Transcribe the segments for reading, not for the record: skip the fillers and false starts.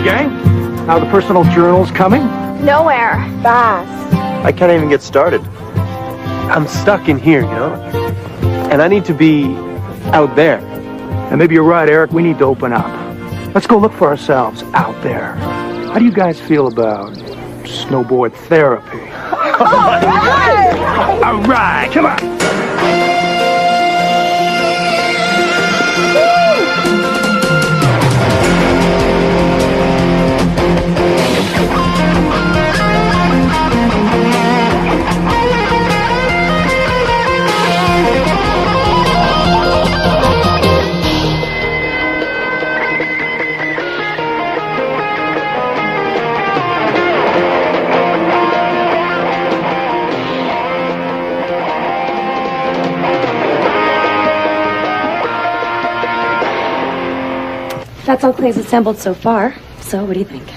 gang. How the personal journals coming? Nowhere. Fast. I can't even get started. I'm stuck in here, you know? And I need to be out there. And maybe you're right, Eric. We need to open up. Let's go look for ourselves out there. How do you guys feel about snowboard therapy? All right, come on. That's all Clay's assembled so far. So, what do you think?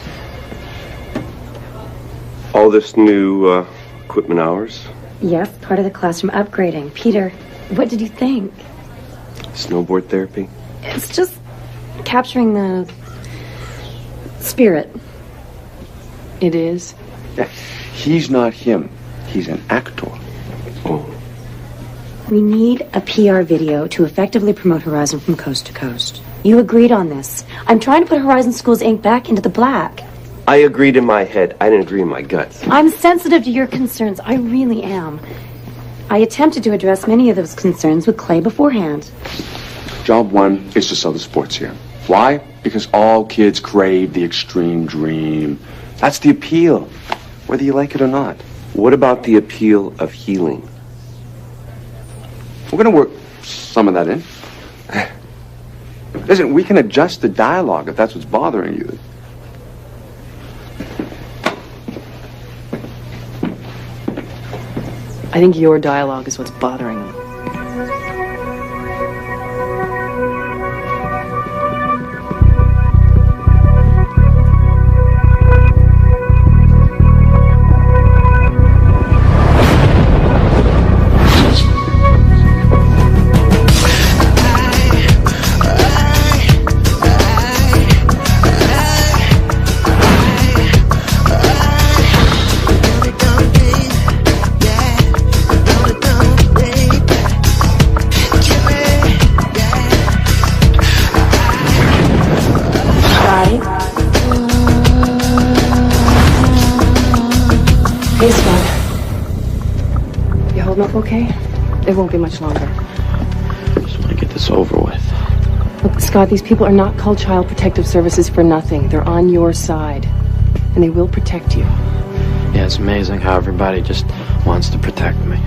All this new equipment hours? Yes, part of the classroom upgrading. Peter, what did you think? Snowboard therapy? It's just capturing the spirit. It is? He's not him. He's an actor. Oh. We need a PR video to effectively promote Horizon from coast to coast. You agreed on this. I'm trying to put Horizon Schools Inc. back into the black. I agreed in my head. I didn't agree in my guts. I'm sensitive to your concerns. I really am. I attempted to address many of those concerns with Clay beforehand. Job one is to sell the sports here. Why? Because all kids crave the extreme dream. That's the appeal, whether you like it or not. What about the appeal of healing? We're going to work some of that in. Listen, we can adjust the dialogue if that's what's bothering you. I think your dialogue is what's bothering him. Hey, Scott. You holding up okay? It won't be much longer. I just want to get this over with. Look, Scott, these people are not called Child Protective Services for nothing. They're on your side. And they will protect you. Yeah, it's amazing how everybody just wants to protect me.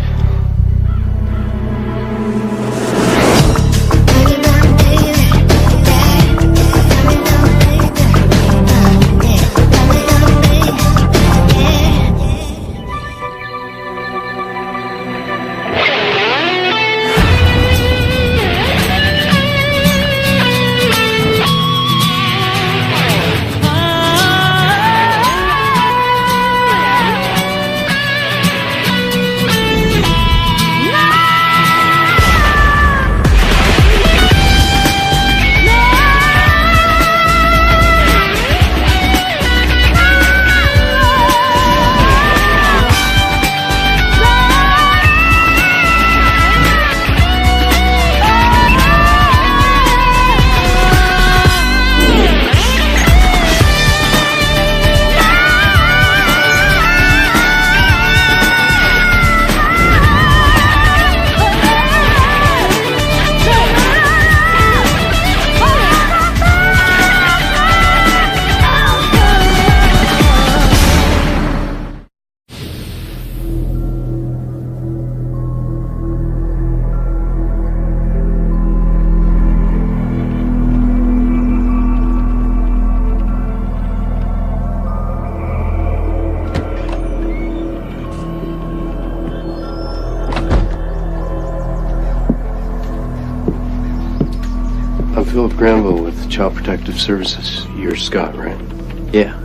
I'm Philip Granville with Child Protective Services. You're Scott, right? Yeah.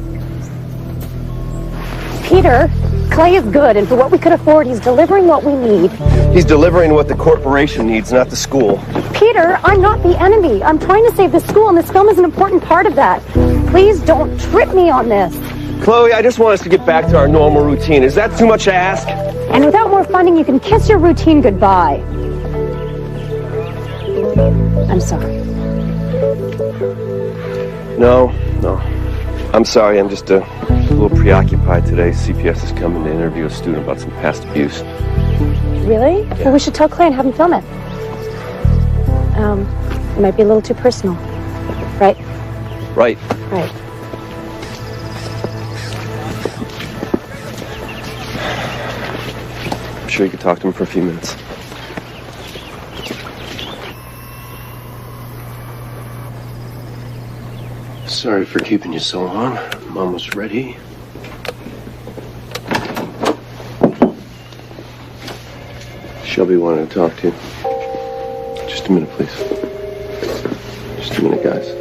Peter, Clay is good, and for what we could afford, he's delivering what we need. He's delivering what the corporation needs, not the school. Peter, I'm not the enemy. I'm trying to save the school, and this film is an important part of that. Please don't trip me on this. Chloe, I just want us to get back to our normal routine. Is that too much to ask? And without more funding, you can kiss your routine goodbye. I'm sorry. No. I'm sorry, I'm just a little preoccupied today. CPS is coming to interview a student about some past abuse. Really? Yeah. Well, we should tell Clay and have him film it. It might be a little too personal. Right? Right. Right. I'm sure you could talk to him for a few minutes. Sorry for keeping you so long. I'm almost ready. Shelby wanted to talk to you. Just a minute, please. Just a minute, guys.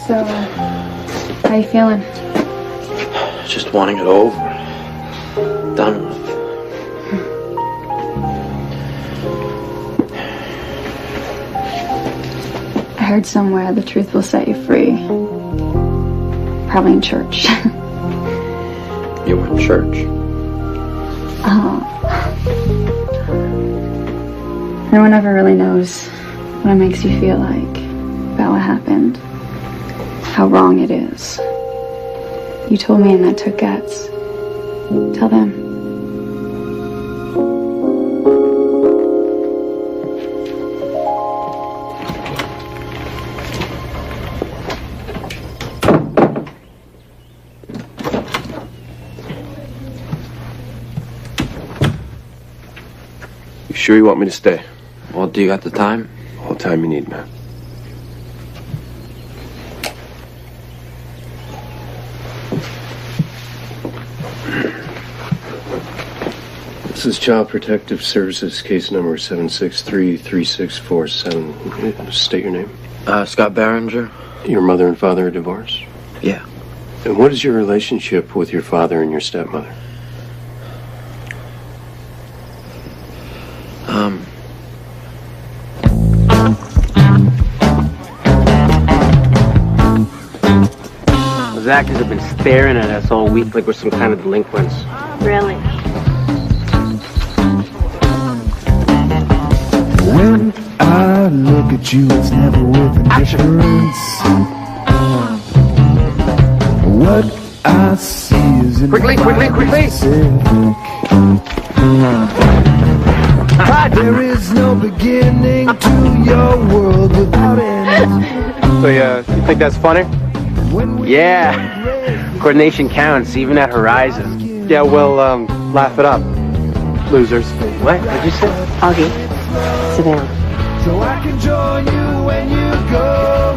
So, how you feeling? Just wanting it over. Done with. I heard somewhere the truth will set you free. Probably in church. You were in church? Oh. No one ever really knows what it makes you feel like about what happened. How wrong it is. You told me and that took guts. Tell them. You sure you want me to stay? Well, do you got the time? All the time you need, man. This is Child Protective Services, case number 7633647. State your name. Scott Barringer. Your mother and father are divorced? Yeah. And what is your relationship with your father and your stepmother? Those actors have been staring at us all week like we're some kind of delinquents. Really? When I look at you, it's never with indifference. What I see is in Quickly! There is no beginning to your world without end. So, you think that's funny? Yeah. Coordination counts, even at Horizon. Yeah, well, laugh it up. Losers. What? What'd you say? Augie, sit down. So I can join you when you go.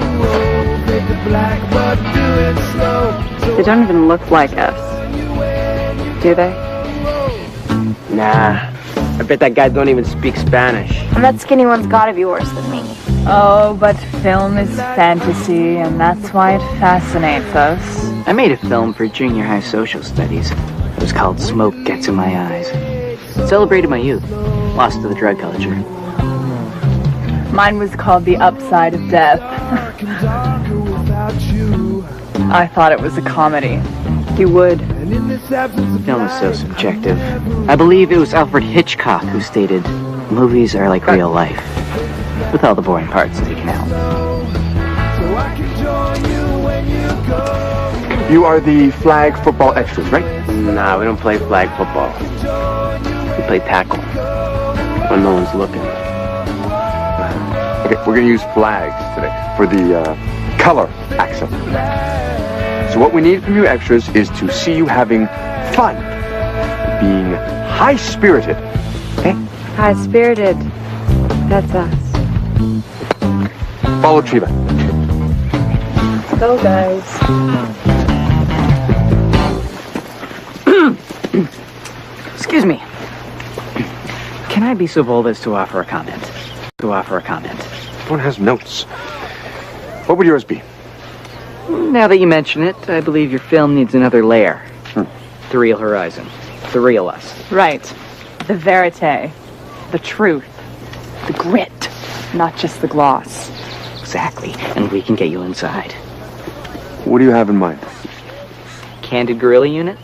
Fade the black, but do it slow. They don't even look like us. Do they? Nah. I bet that guy don't even speak Spanish. And that skinny one's gotta be worse than me. Oh, but film is fantasy, and that's why it fascinates us. I made a film for junior high social studies. It was called Smoke Gets in My Eyes. It celebrated my youth, lost to the drug culture. Mine was called The Upside of Death. I thought it was a comedy. You would. Film is so subjective. I believe it was Alfred Hitchcock who stated, movies are like real life, with all the boring parts taken out. You are the flag football extras, right? Nah, we don't play flag football. We play tackle when no one's looking. Okay, we're going to use flags today for the color accent. So what we need from you extras is to see you having fun, being high-spirited, okay? High-spirited. That's us. Follow Triva. Go, guys. Excuse me. Can I be so bold as to offer a comment? One has notes. What would yours be? Now that you mention it, I believe your film needs another layer. The real Horizon. The real us. Right. The verite. The truth. the grit, not just the gloss. Exactly. And we can get you inside. What do you have in mind? Candid Gorilla Unit?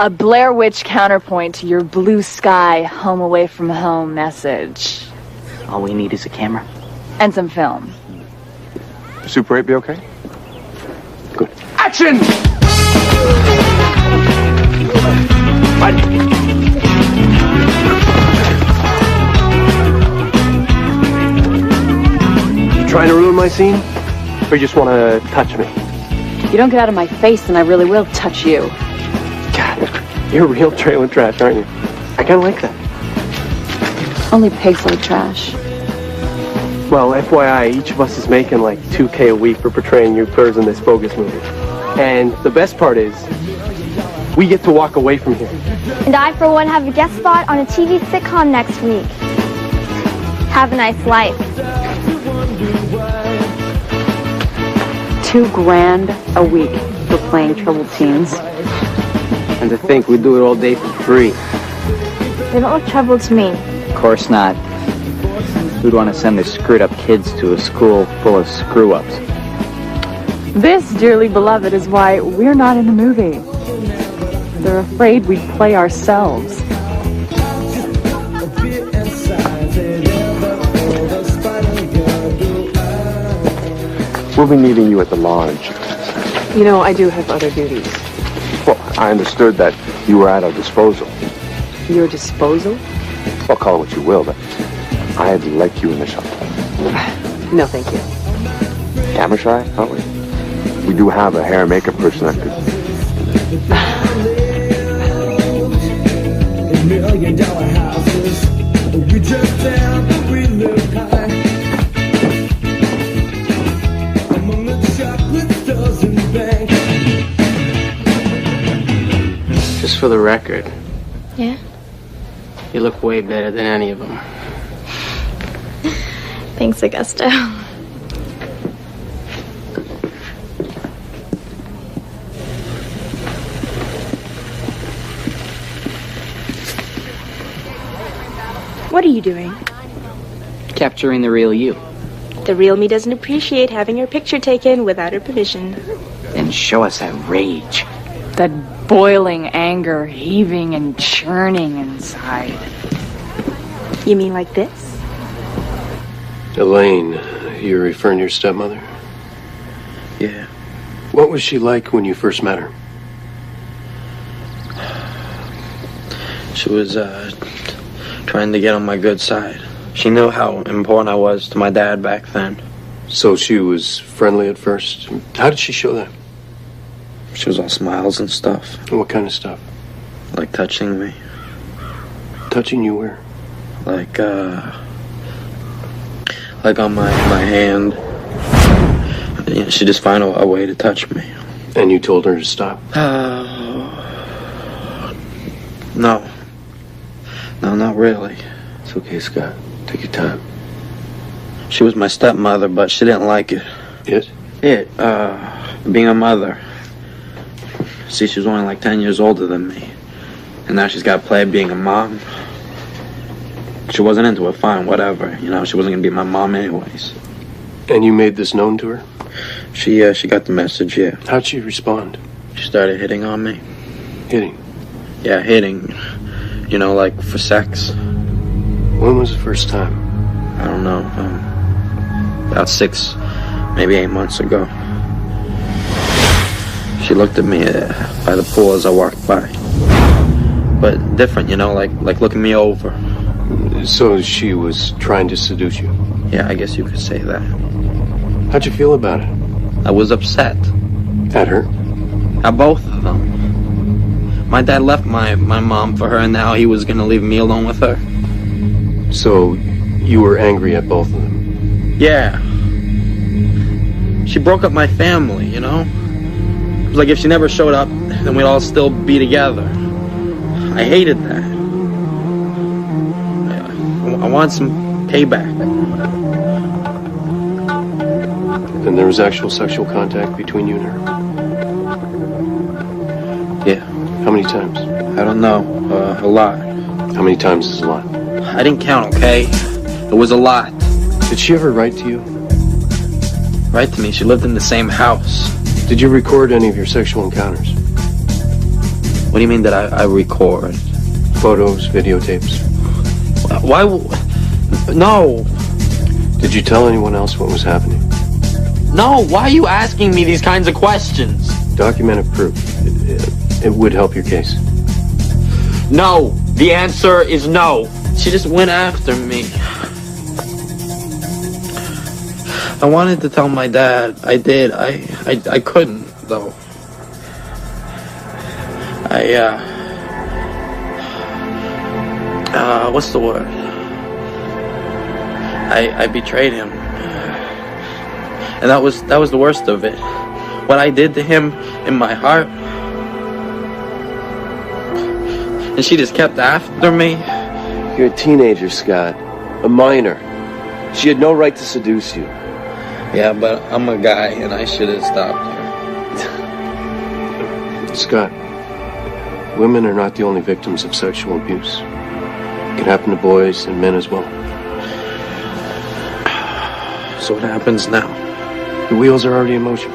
A Blair Witch counterpoint to your blue sky, home away from home message. All we need is a camera. And some film. Super 8 be okay? Good. Action! You trying to ruin my scene? Or you just want to touch me? If you don't get out of my face, then I really will touch you. God, you're real trailer trash, aren't you? I kind of like that. Only pigs like trash. Well, FYI, each of us is making like $2K a week for portraying you birds in this bogus movie. And the best part is, we get to walk away from here. And I, for one, have a guest spot on a TV sitcom next week. Have a nice life. $2,000 a week for playing troubled teens. And to think we do it all day for free. They don't look troubled to me. Of course not. Who'd want to send their screwed up kids to a school full of screw-ups? This, dearly beloved, is why we're not in the movie. They're afraid we'd play ourselves. We'll be meeting you at the lodge. You know, I do have other duties. Well, I understood that you were at our disposal. Your disposal? Well, call it what you will, but I'd like you in the shuttle. No, thank you. Camera shy, aren't we? We do have a hair and makeup person that could... $1,000,000 houses. We just down, we live high. Among the chocolate stores and banks. Just for the record, Yeah? you look way better than any of them. Thanks, Augusto. What are you doing? Capturing the real you. The real me doesn't appreciate having her picture taken without her permission. Then show us that rage. That boiling anger heaving and churning inside. You mean like this? Elaine, you're referring to your stepmother? Yeah. What was she like when you first met her? She was, trying to get on my good side. She knew how important I was to my dad back then. So she was friendly at first? How did she show that? She was all smiles and stuff. What kind of stuff? Like touching me. Touching you where? Like on my hand. You know, she just found a way to touch me. And you told her to stop? No. No, not really. It's okay, Scott. Take your time. She was my stepmother, but she didn't like it. It? Being a mother. See, she was only like 10 years older than me. And now she's got to play being a mom. She wasn't into it, fine, whatever. You know, she wasn't going to be my mom anyways. And you made this known to her? She got the message, yeah. How'd she respond? She started hitting on me. Hitting? Yeah, hitting. You know, like for sex. When was the first time? I don't know. About 6, maybe 8 months ago. She looked at me by the pool as I walked by. But different, you know, like looking me over. So she was trying to seduce you? Yeah, I guess you could say that. How'd you feel about it? I was upset. At her? At both of them. My dad left my mom for her, and now he was gonna leave me alone with her. So you were angry at both of them? Yeah. She broke up my family, you know? It was like if she never showed up, then we'd all still be together. I hated that. I want some payback. And there was actual sexual contact between you and her? Yeah. How many times? I don't know. A lot. How many times is a lot? I I didn't count, okay? It was a lot. Did she ever write to you? Write to me. She lived in the same house. Did you record any of your sexual encounters? What do you mean that I record? Photos, videotapes? Why? No. Did you tell anyone else what was happening? No, why are you asking me these kinds of questions? Documented proof. It would help your case. No. The answer is no. She just went after me. I wanted to tell my dad. I did. I couldn't, though. What's the word? I betrayed him. And that was the worst of it. What I did to him in my heart. And she just kept after me. You're a teenager, Scott. A minor. She had no right to seduce you. Yeah, but I'm a guy, and I should have stopped her. Scott, women are not the only victims of sexual abuse. It can happen to boys and men as well. So what happens now? The wheels are already in motion.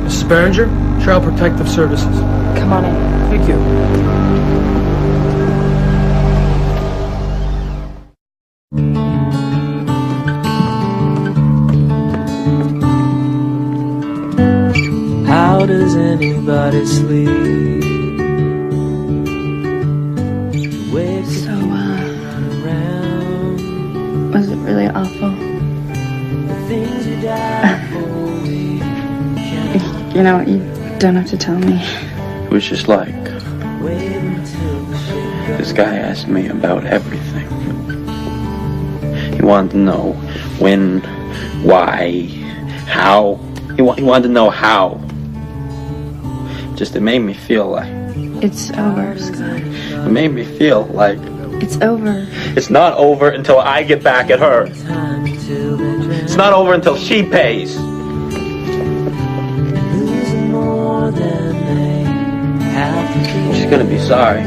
Mrs. Berenger, Child Protective Services. Come on in. Thank you. How does anybody sleep? So, was it really awful? You know, you don't have to tell me. It was just like... This guy asked me about everything. He wanted to know when, why, how. He wanted to know how. Just, it made me feel like... It's over, Scott. It made me feel like... It's over. It's not over until I get back at her. It's not over until she pays. She's gonna be sorry.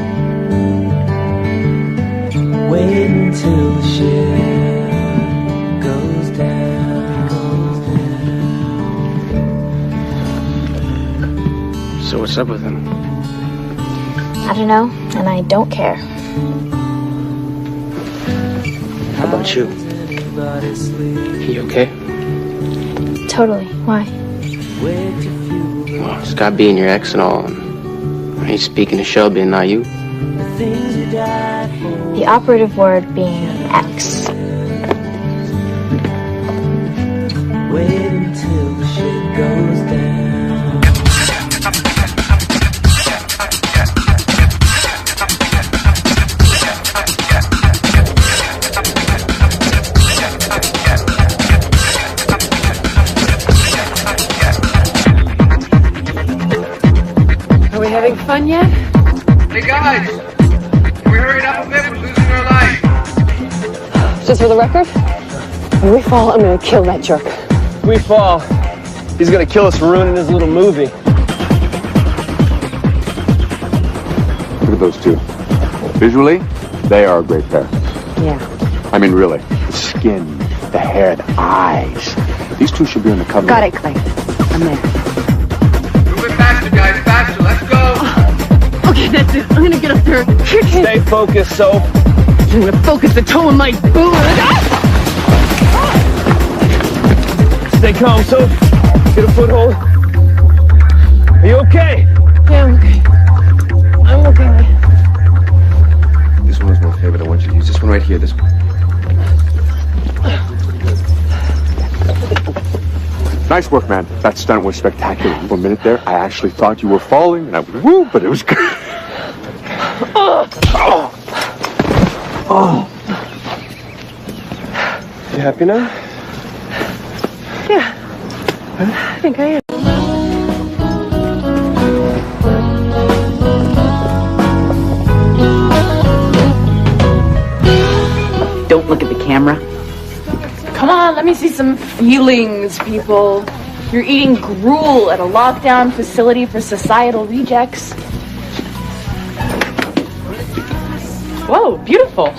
Wait until the ship goes down. So what's up with him? I don't know, and I don't care. How about you? He okay? Totally. Why? Well, Scott being your ex and all, and he's speaking to Shelby and not you. The operative word being X. Wait until the ship goes down. Are we having fun yet? Hey guys, can we hurry it up a bit? We're losing our life. Just for the record, when we fall, I'm gonna kill that jerk. We fall. He's gonna kill us for ruining his little movie. Look at those two. Visually, they are a great pair. Yeah. I mean, really. The skin, the hair, the eyes. These two should be on the cover. Got it, Clay. I'm there. Move it faster, guys. Faster. Let's go. Okay, that's it. I'm gonna get up there. Stay focused, so. I'm gonna focus the toe of my boot. Stay calm, so. Get a foothold. Are you okay? Yeah, I'm okay. I'm okay. This one was my favorite. I want you to use this one right here. This one. Nice work, man. That stunt was spectacular. For a minute there, I actually thought you were falling, and I was woo, but it was good. You happy now? Yeah. I think I am. Don't look at the camera. Come on, let me see some feelings, people. You're eating gruel at a lockdown facility for societal rejects. Whoa, beautiful.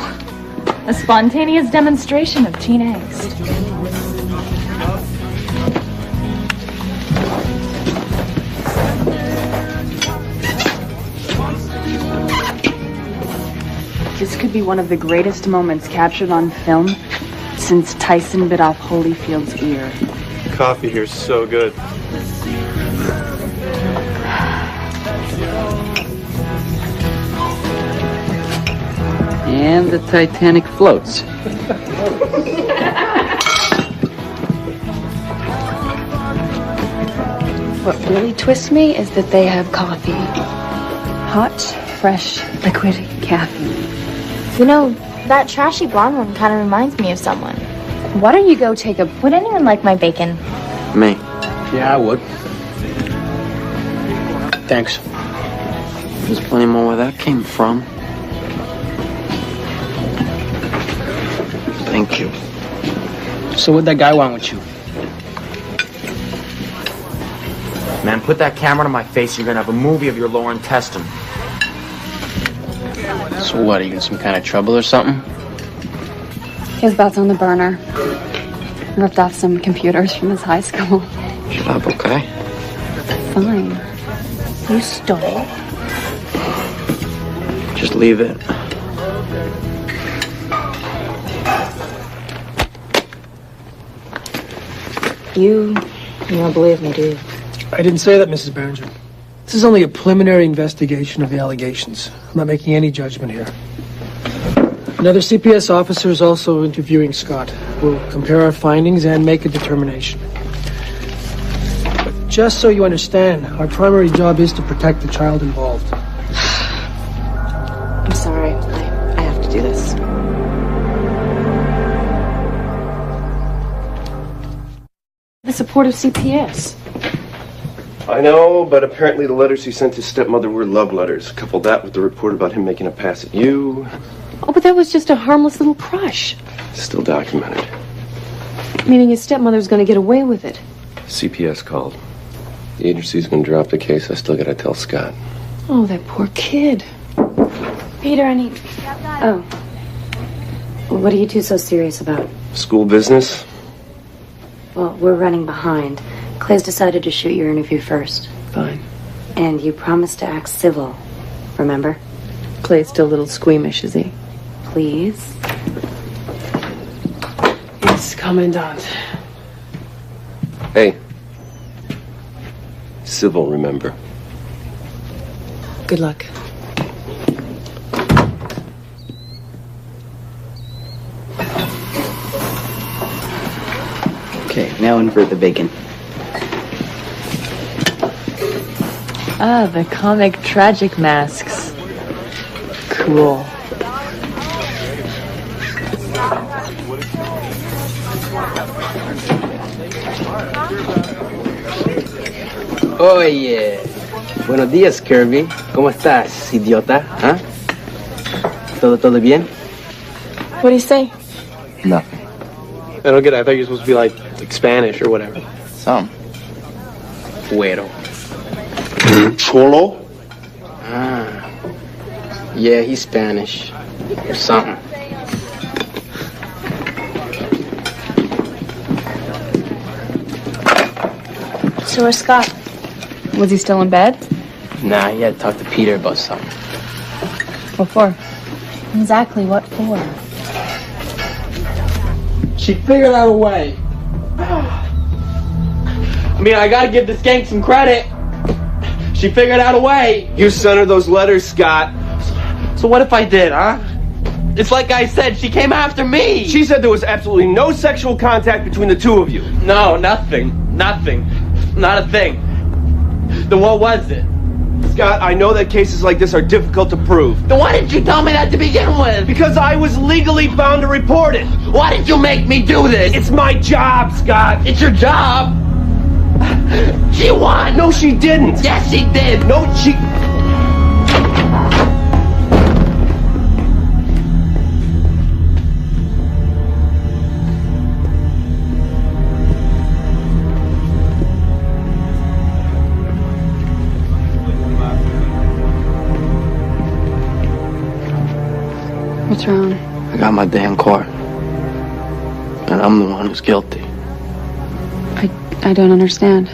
A spontaneous demonstration of teen angst. This could be one of the greatest moments captured on film since Tyson bit off Holyfield's ear. Coffee here's so good. And the Titanic floats. What really twists me is that they have coffee. Hot, fresh, liquid caffeine. You know, that trashy blonde one kind of reminds me of someone. Why don't you go take a... Would anyone like my bacon? Me. Yeah, I would. Thanks. There's plenty more where that came from. Thank you. So what'd that guy want with you? Man, put that camera to my face, you're gonna have a movie of your lower intestine. So what, are you in some kind of trouble or something? His butt's on the burner. Ripped off some computers from his high school. Shut up, okay? Fine. You stole. Just leave it. You don't believe me, do you? I didn't say that, Mrs. Behringer. This is only a preliminary investigation of the allegations. I'm not making any judgment here. Another CPS officer is also interviewing Scott. We'll compare our findings and make a determination. But just so you understand, our primary job is to protect the child involved. I'm sorry. I have to do this. The support of CPS. I know, but apparently the letters he sent his stepmother were love letters. Couple that with the report about him making a pass at you. Oh, but that was just a harmless little crush. Still documented. Meaning his stepmother's gonna get away with it. CPS called. The agency's gonna drop the case. I still gotta tell Scott. Oh, that poor kid. Peter, I need... Oh. What are you two so serious about? School business? Well, we're running behind. Clay's decided to shoot your interview first. Fine. And you promised to act civil, remember? Clay's still a little squeamish, is he? Please? Yes, Commandant. Hey. Civil, remember. Good luck. Okay, now invert the bacon. Ah, the comic tragic masks. Cool. Oye. Buenos días, Kirby. ¿Cómo estás, idiota? ¿Ah? ¿Todo bien? What do you say? Nothing. I don't get it. I thought you were supposed to be like Spanish or whatever. Some. Güero. Cholo? Ah. Yeah, he's Spanish. Or something. So where's Scott? Was he still in bed? Nah, he had to talk to Peter about something. What for? Exactly what for? She figured out a way. I mean, I gotta give this gang some credit. She figured out a way. You sent her those letters, Scott. So what if I did, huh? It's like I said, she came after me. She said there was absolutely no sexual contact between the two of you. No, nothing. Nothing. Not a thing. Then what was it? Scott, I know that cases like this are difficult to prove. Then why didn't you tell me that to begin with? Because I was legally bound to report it. Why did you make me do this? It's my job, Scott. It's your job. She won. No, she didn't. Yes, she did. No, she... What's wrong? I got my day in court. And I'm the one who's guilty. I don't understand.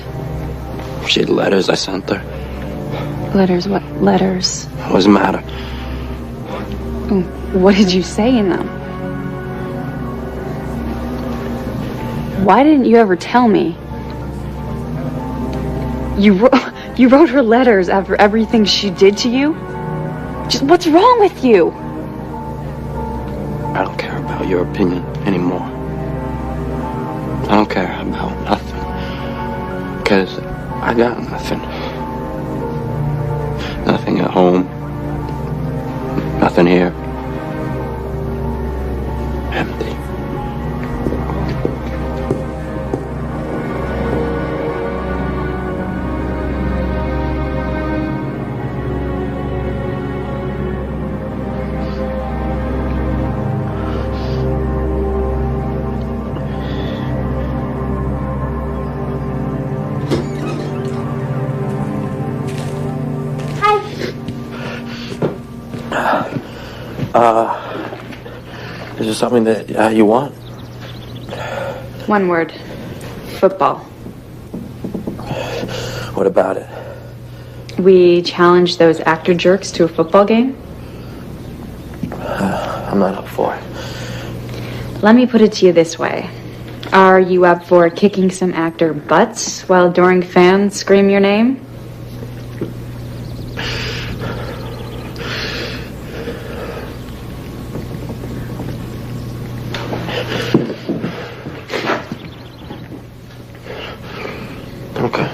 See the letters I sent her? Letters? What letters? What does it matter? What did you say in them? Why didn't you ever tell me? You wrote her letters after everything she did to you? Just what's wrong with you? I don't care about your opinion anymore. I don't care about nothing. Because I got nothing. Nothing at home. Nothing here. Empty. Is there something that you want? One word. Football. What about it? We challenged those actor jerks to a football game? I'm not up for it. Let me put it to you this way. Are you up for kicking some actor butts while adoring fans scream your name? Okay.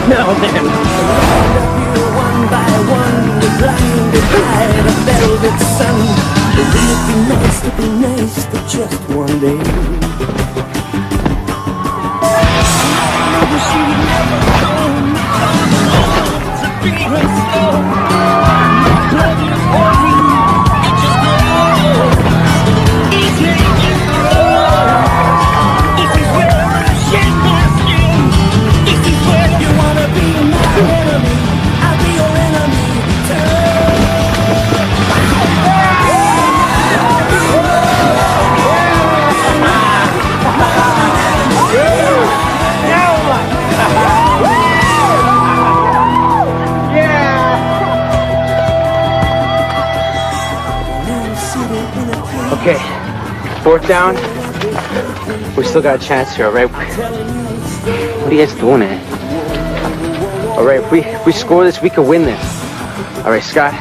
Now then, one by one, we're blinded by the velvet sun. Wouldn't it be nice for just one day? Wish you'd never come to be her soul. Love is boring, it just grows. Each day it grows. This is where I shed my skin. This is where you wanna be my enemy. I'll be your enemy too. Okay, fourth down. We still got a chance here, all right? What are you guys doing, All right, if we score this, we can win this. All right, Scott,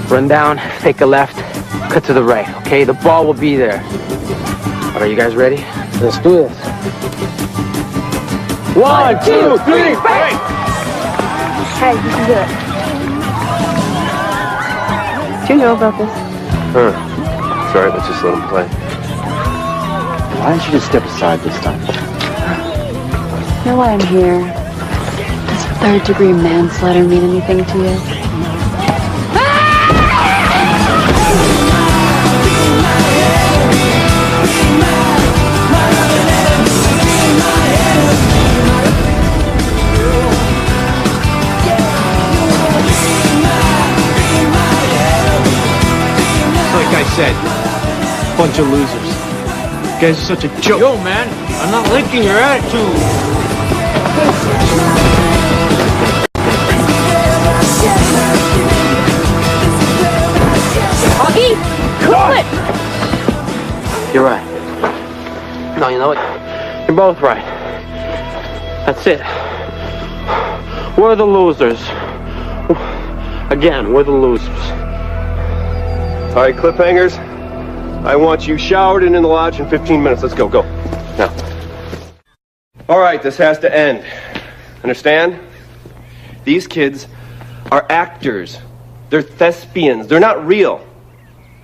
run down, take a left, cut to the right, okay? The ball will be there. All right, you guys ready? Let's do this. 1, 2, 3, fight! Hey, you can do it. Do you know about this? It's alright, let's just let him play. Why don't you just step aside this time? You know why I'm here? Does third-degree manslaughter mean anything to you? Like I said, bunch of losers. You guys are such a joke. Yo, man, I'm not liking your attitude. Augie, cool it! You're right. No, you know what? You're both right. That's it. We're the losers. Again, we're the losers. All right, cliffhangers, I want you showered and in the lodge in 15 minutes. Let's go, go. Now. All right, this has to end. Understand? These kids are actors. They're thespians. They're not real.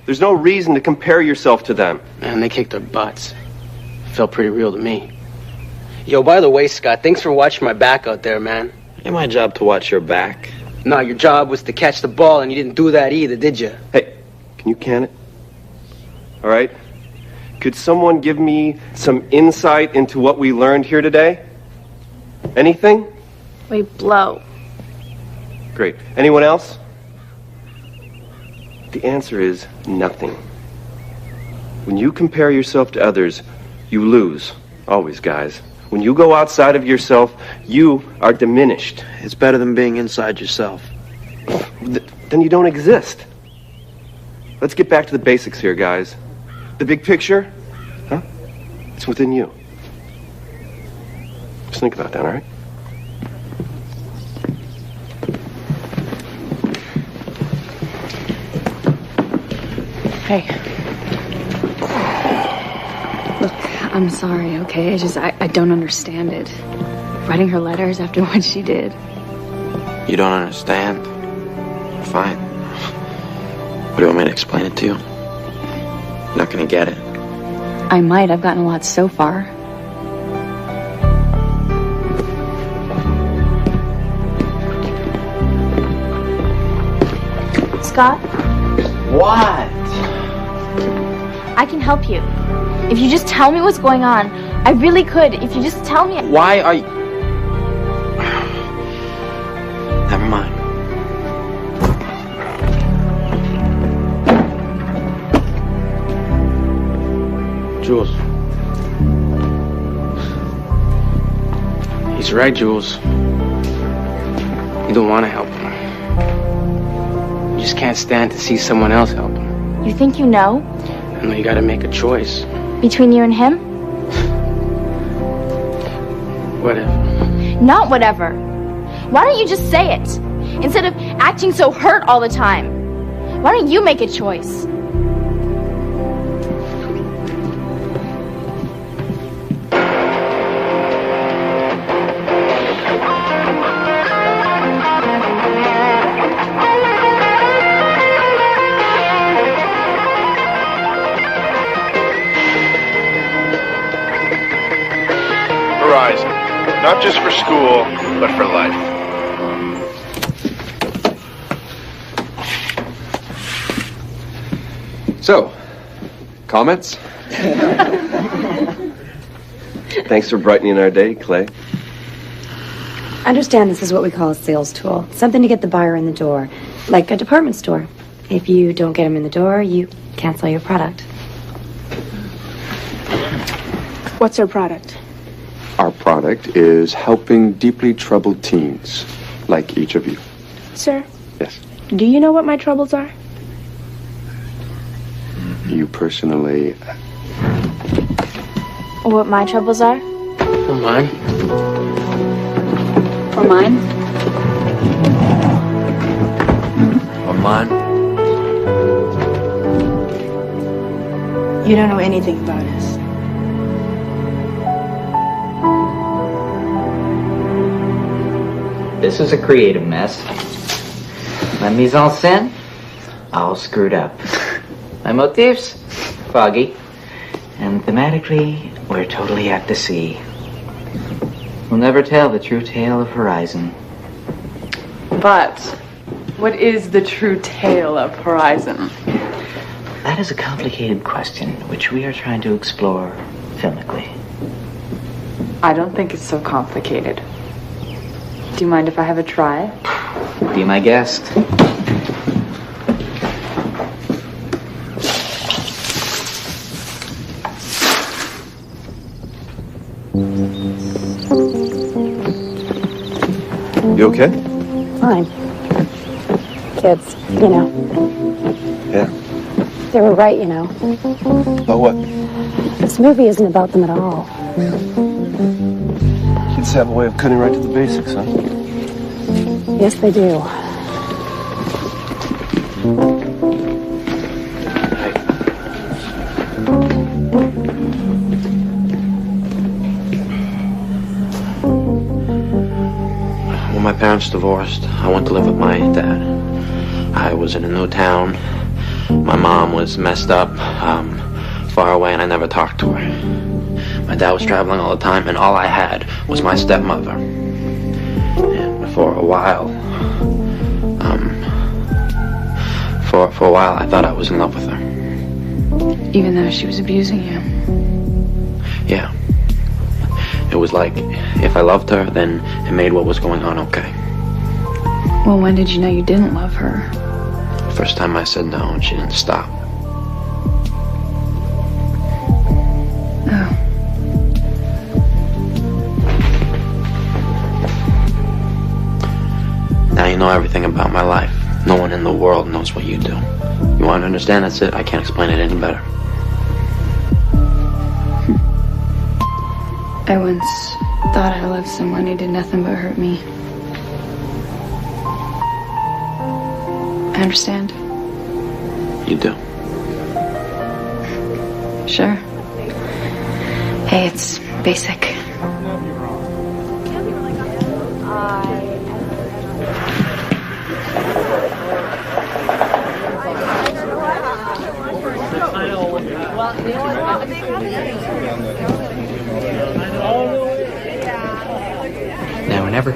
There's no reason to compare yourself to them. Man, they kicked their butts. Felt pretty real to me. Yo, by the way, Scott, thanks for watching my back out there, man. Ain't my job to watch your back. No, your job was to catch the ball, and you didn't do that either, did you? Hey, can you can it? All right? Could someone give me some insight into what we learned here today? Anything? We blow. Great. Anyone else? The answer is nothing. When you compare yourself to others, you lose. Always, guys. When you go outside of yourself, you are diminished. It's better than being inside yourself. Then you don't exist. Let's get back to the basics here, guys. The big picture, huh? It's within you. Just think about that, all right? Hey. Look, I'm sorry, okay? I don't understand it. Writing her letters after what she did. You don't understand? Fine. What do you want me to explain it to you? You're not gonna get it. I might. I've gotten a lot so far. Scott? What? I can help you. If you just tell me what's going on, I really could. If you just tell me. Why are you... Never mind. Jules. He's right, Jules. You don't want to help him. You just can't stand to see someone else help him. You think you know? I know you gotta make a choice. Between you and him? Whatever. Not whatever. Why don't you just say it? Instead of acting so hurt all the time. Why don't you make a choice? Horizon. Not just for school, but for life. So, comments? Thanks for brightening our day, Clay. Understand this is what we call a sales tool. Something to get the buyer in the door. Like a department store. If you don't get them in the door, you can't sell your product. What's our product? Our product is helping deeply troubled teens, like each of you. Sir? Yes. Do you know what my troubles are? You personally... What my troubles are? For mine? For mine? Or mine? You don't know anything about us. This is a creative mess. My mise en scène, all screwed up. My motifs, foggy. And thematically, we're totally out to sea. We'll never tell the true tale of Horizon. But what is the true tale of Horizon? That is a complicated question, which we are trying to explore filmically. I don't think it's so complicated. Do you mind if I have a try? Be my guest. You okay? Fine. Kids, you know. Yeah. They were right, you know. About what? This movie isn't about them at all. Kids have a way of cutting right to the basics, huh? Yes, they do. parents divorced. I went to live with my dad. I was in a new town. My mom was messed up, far away, and I never talked to her. My dad was traveling all the time, and all I had was my stepmother. And for a while, for a while, I thought I was in love with her. Even though she was abusing you. Yeah. It was like, if I loved her, then it made what was going on okay. Well, when did you know you didn't love her? First time I said no, and she didn't stop. Oh. Now you know everything about my life. No one in the world knows what you do. You want to understand? That's it. I can't explain it any better. I once thought I loved someone who did nothing but hurt me. I understand. You do. Sure. Hey, it's basic. Now or never.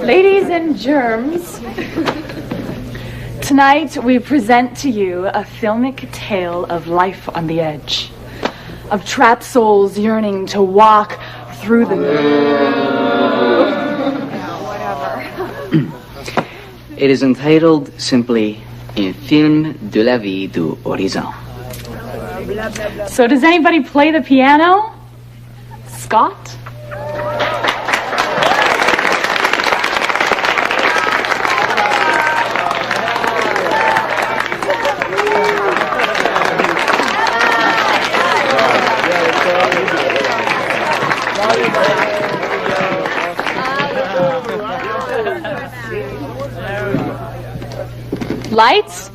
Ladies and germs, tonight we present to you a filmic tale of life on the edge, of trapped souls yearning to walk through the... It is entitled simply Un film de la vie du horizon. So does anybody play the piano? Scott? Lights?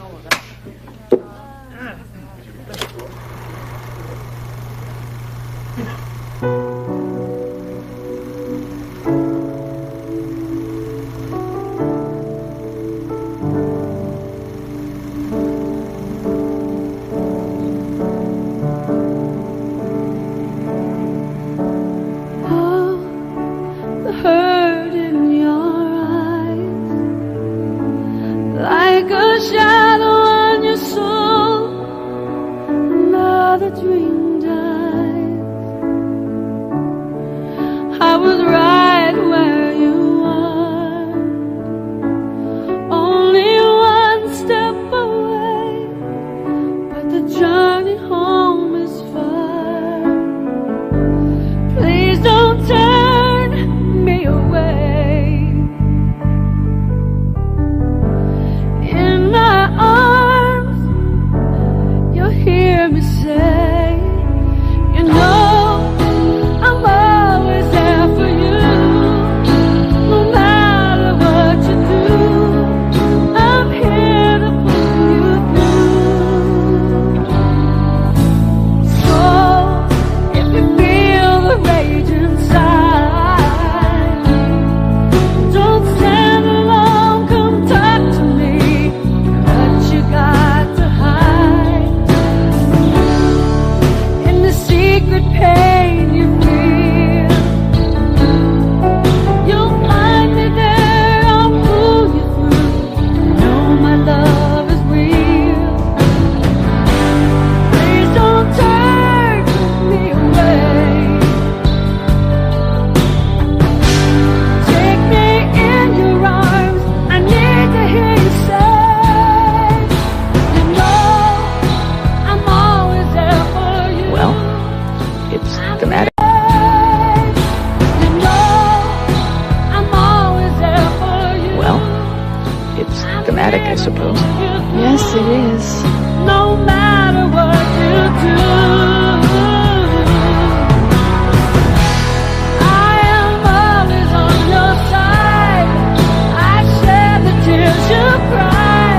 I suppose. Yes, it is. No matter what you do, I am always on your side. I share the tears you cry.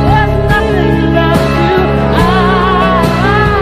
There's nothing left to hide.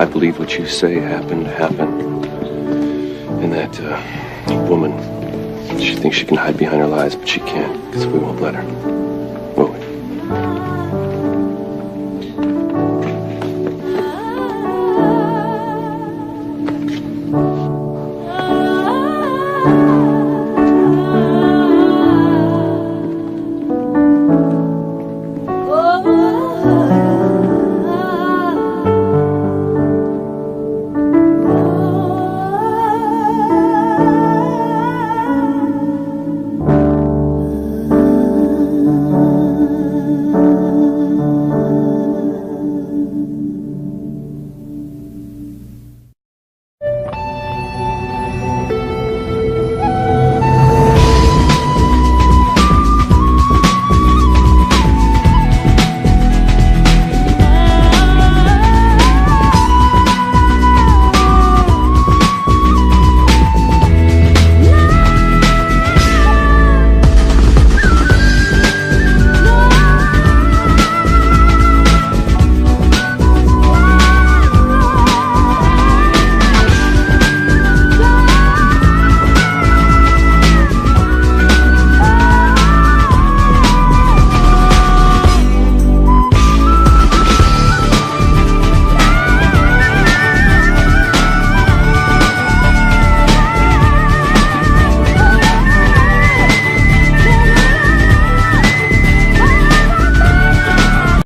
I believe what you say happened. And that woman, she thinks she can hide behind her lies, but she can't, because we won't let her.